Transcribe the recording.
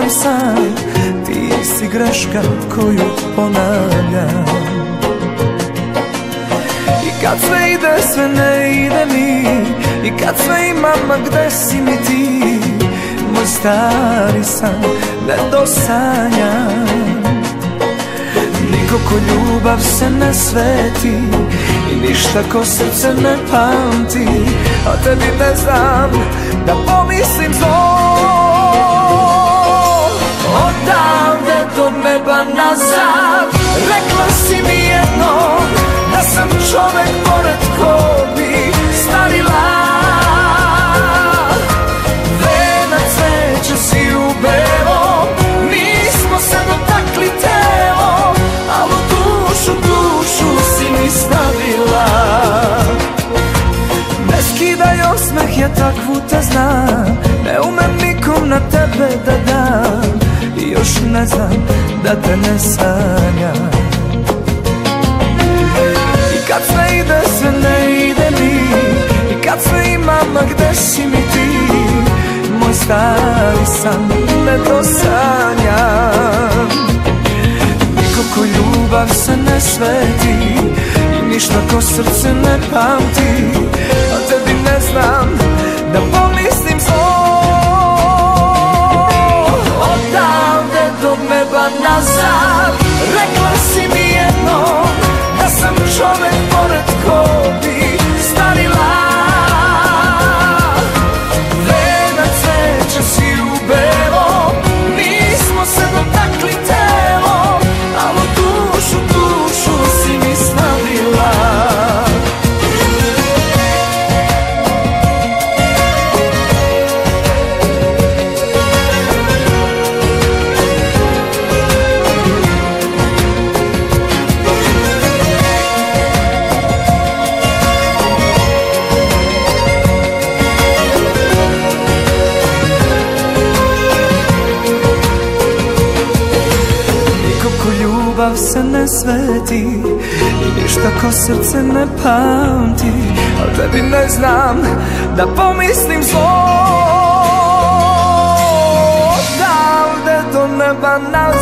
sanjam sam, ti si greška koju ponavljam. I kad sve ide, sve ne ide mi, i kad sve imam, a gde si mi ti? Moj stari san ne dosanjam. Niko ko ljubav se ne sveti i ništa ko srce ne pamti, a tebi ne znam da pomislim zlo. Odavde do neba nazad, rekla si mi jedno, da sam čovek pored ko bi starila. Venac cveća si u belo, nismo se dotakli telo, al u dušu si mi stavila. Ne skidaj osmeh, ja takvu te znam, ne umem nikom na tebe da dam, i još ne znam da te ne sanjam. I kad sve ide, sve ne ide mi, i kad sve imam, a gde si mi ti? Moj stari san ne dosanjam. Niko ko ljubav se ne sveti i ništa ko srce ne pamti, a tebi ne znam da pomislim zlo. Odavde do neba nazad, rekla si mi jedno, da sam čovek pored ko bi starila. Venac cveća si u belo, nismo se dotakli telo, al u dušu si mi stavila. Ljubav se ne sveti i ništa ko srce ne pamti, a tebi ne znam da pomislim zlo. Odavde do neba nazad,